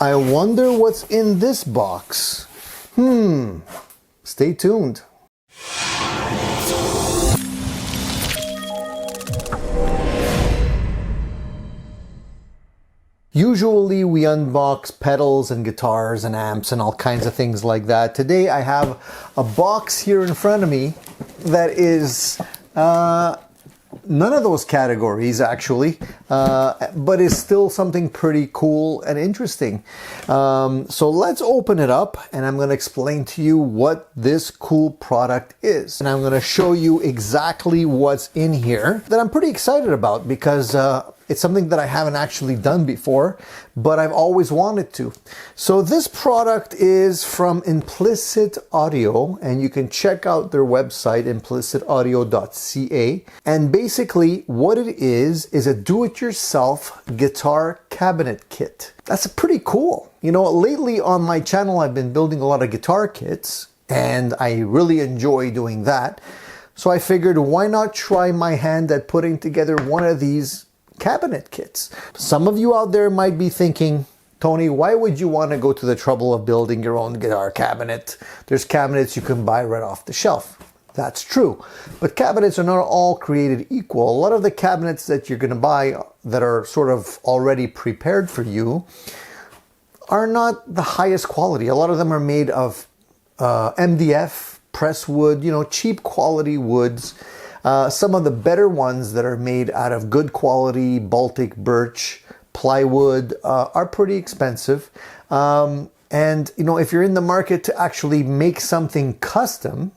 I wonder what's in this box. Stay tuned. Usually we unbox pedals and guitars and amps and all kinds of things like that. Today I have a box here in front of me that is none of those categories actually, but is still something pretty cool and interesting. So let's open it up and I'm going to explain to you what this cool product is. And I'm going to show you exactly what's in here that I'm pretty excited about because it's something that I haven't actually done before, but I've always wanted to. So this product is from Implicit Audio, and you can check out their website, implicitaudio.ca. And basically what it is a do-it-yourself guitar cabinet kit. That's pretty cool. You know, lately on my channel, I've been building a lot of guitar kits, and I really enjoy doing that. So I figured, why not try my hand at putting together one of these cabinet kits. Some of you out there might be thinking, Tony, why would you want to go to the trouble of building your own guitar cabinet? There's cabinets you can buy right off the shelf. That's true. But cabinets are not all created equal. A lot of the cabinets that you're going to buy that are sort of already prepared for you are not the highest quality. A lot of them are made of MDF, press wood, you know, cheap quality woods. Some of the better ones that are made out of good quality baltic, birch, plywood are pretty expensive. And you know, if you're in the market to actually make something custom,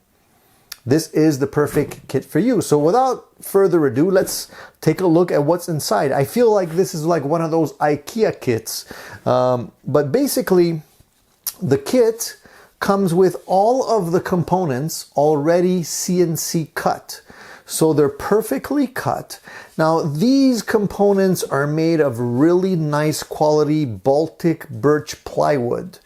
this is the perfect kit for you. So without further ado, let's take a look at what's inside. I feel like this is like one of those IKEA kits, but basically the kit comes with all of the components already CNC cut. So they're perfectly cut. Now these components are made of really nice quality Baltic birch plywood.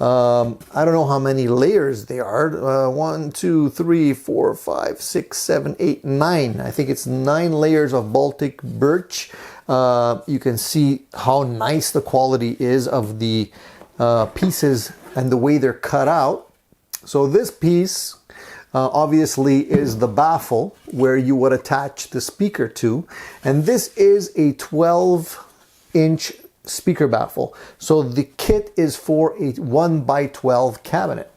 I don't know how many layers they are. 1, 2, 3, 4, 5, 6, 7, 8, 9. I think it's 9 layers of Baltic birch. You can see how nice the quality is of the pieces and the way they're cut out. So this piece obviously is the baffle where you would attach the speaker to, and this is a 12-inch speaker baffle. So the kit is for a 1x12 cabinet.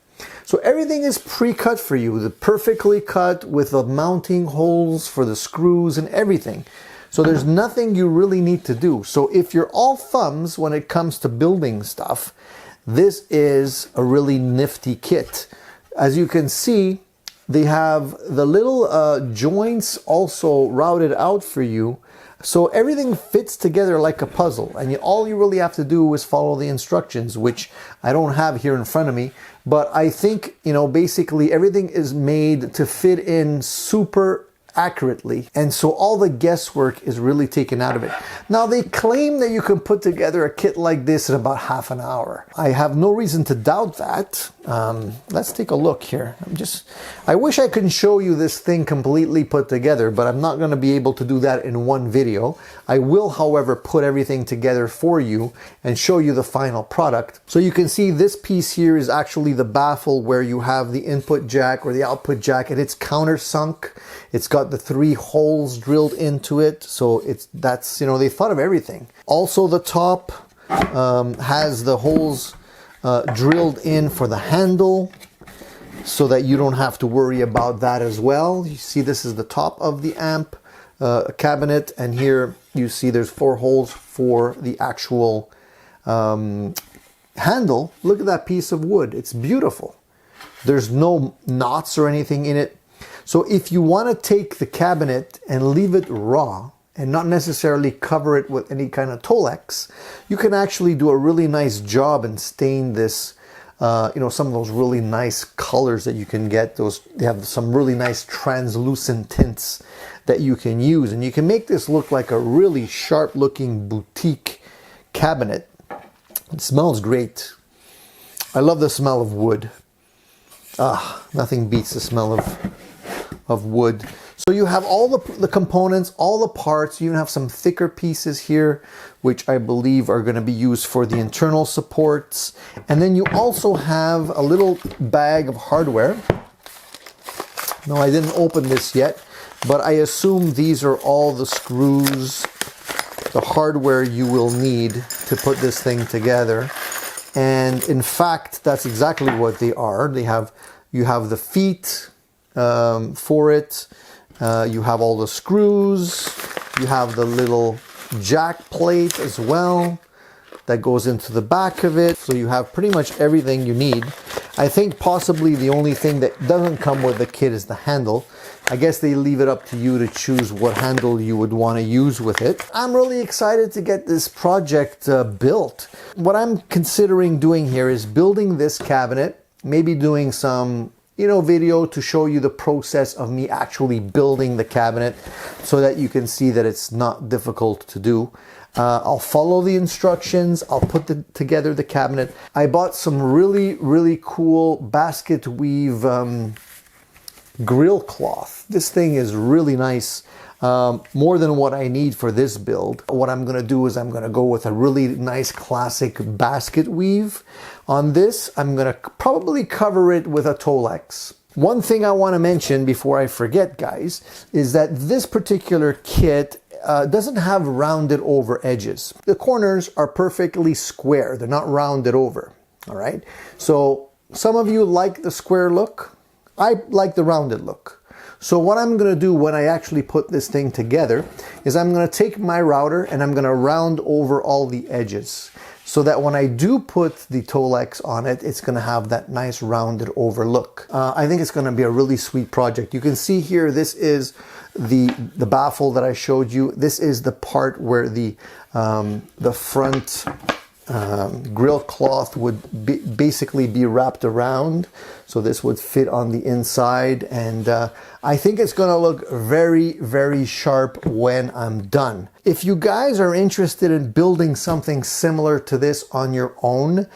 So everything is pre-cut for you, the perfectly cut with the mounting holes for the screws and everything. So there's nothing you really need to do. So if you're all thumbs when it comes to building stuff, this is a really nifty kit. As you can see, they have the little joints also routed out for you. So everything fits together like a puzzle. And all you really have to do is follow the instructions, which I don't have here in front of me. But I think, you know, basically everything is made to fit in super accurately. And so all the guesswork is really taken out of it. Now they claim that you can put together a kit like this in about half an hour. I have no reason to doubt that. Let's take a look here. I wish I could show you this thing completely put together, but I'm not going to be able to do that in one video. I will, however, put everything together for you and show you the final product. So you can see this piece here is actually the baffle where you have the input jack or the output jack, and it's countersunk. It's got the 3 holes drilled into it. So that's, you know, they thought of everything. Also the top has the holes drilled in for the handle so that you don't have to worry about that as well. You see this is the top of the amp cabinet, and here you see there's 4 holes for the actual handle. Look at that piece of wood. It's beautiful. There's no knots or anything in it. So if you want to take the cabinet and leave it raw and not necessarily cover it with any kind of Tolex, you can actually do a really nice job and stain this, you know, some of those really nice colors that you can get. They have some really nice translucent tints that you can use, and you can make this look like a really sharp looking boutique cabinet. It smells great. I love the smell of wood. Nothing beats the smell of wood. So you have all the components, all the parts. You even have some thicker pieces here, which I believe are going to be used for the internal supports. And then you also have a little bag of hardware. No, I didn't open this yet, but I assume these are all the screws, the hardware you will need to put this thing together. And in fact, that's exactly what they are. You have the feet for it. You have all the screws. You have the little jack plate as well that goes into the back of it. So you have pretty much everything you need. I think possibly the only thing that doesn't come with the kit is the handle. I guess they leave it up to you to choose what handle you would want to use with it. I'm really excited to get this project built. What I'm considering doing here is building this cabinet, maybe doing some video to show you the process of me actually building the cabinet so that you can see that it's not difficult to do. I'll follow the instructions. I'll put together the cabinet. I bought some really cool basket weave grill cloth. This thing is really nice. More than what I need for this build. What I'm going to do is I'm going to go with a really nice classic basket weave. On this, I'm going to probably cover it with a Tolex. One thing I want to mention before I forget, guys, is that this particular kit doesn't have rounded over edges. The corners are perfectly square. They're not rounded over. All right. So some of you like the square look. I like the rounded look. So what I'm going to do when I actually put this thing together is I'm going to take my router and I'm going to round over all the edges so that when I do put the Tolex on it, it's going to have that nice rounded over look. I think it's going to be a really sweet project. You can see here, this is the baffle that I showed you. This is the part where the front grill cloth would basically be wrapped around. So this would fit on the inside, and I think it's going to look very sharp when I'm done. If you guys are interested in building something similar to this on your own,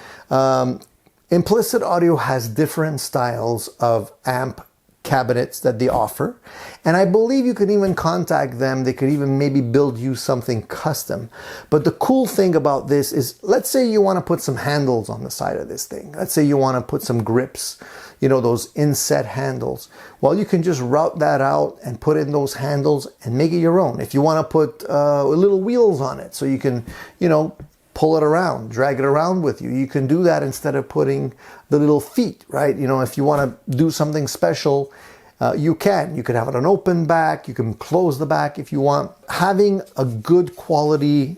Implicit Audio has different styles of amp cabinets that they offer, and I believe you can even contact them. They could even maybe build you something custom. But the cool thing about this is, let's say you want to put some handles on the side of this thing. Let's say you want to put some grips, those inset handles. Well, you can just route that out and put in those handles and make it your own. If you want to put little wheels on it so you can, pull it around, drag it around with you, you can do that instead of putting the little feet, right? If you want to do something special, you can. You could have it an open back, you can close the back if you want. Having a good quality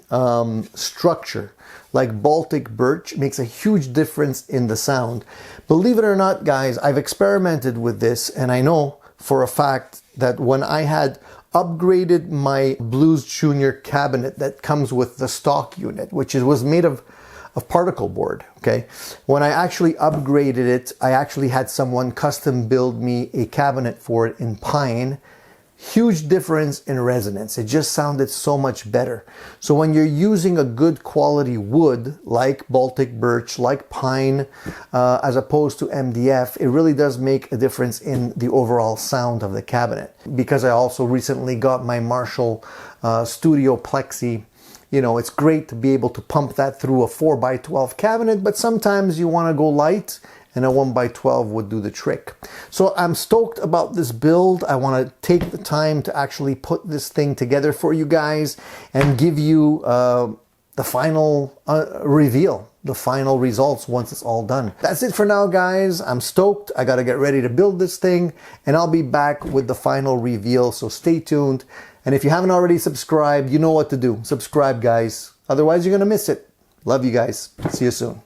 structure like Baltic birch makes a huge difference in the sound. Believe it or not, guys, I've experimented with this, and I know for a fact that when I had upgraded my Blues Junior cabinet that comes with the stock unit, which was made of particle board, okay? When I actually upgraded it, I actually had someone custom build me a cabinet for it in pine. Huge difference in resonance. It just sounded so much better. So when you're using a good quality wood like Baltic birch, like pine, as opposed to MDF, it really does make a difference in the overall sound of the cabinet. Because I also recently got my Marshall Studio Plexi, it's great to be able to pump that through a 4x12 cabinet, but sometimes you want to go light, and a 1x12 would do the trick. So I'm stoked about this build. I want to take the time to actually put this thing together for you guys and give you the final reveal, the final results once it's all done. That's it for now, guys. I'm stoked. I got to get ready to build this thing, and I'll be back with the final reveal, so stay tuned. And if you haven't already subscribed, you know what to do. Subscribe, guys. Otherwise, you're going to miss it. Love you guys. See you soon.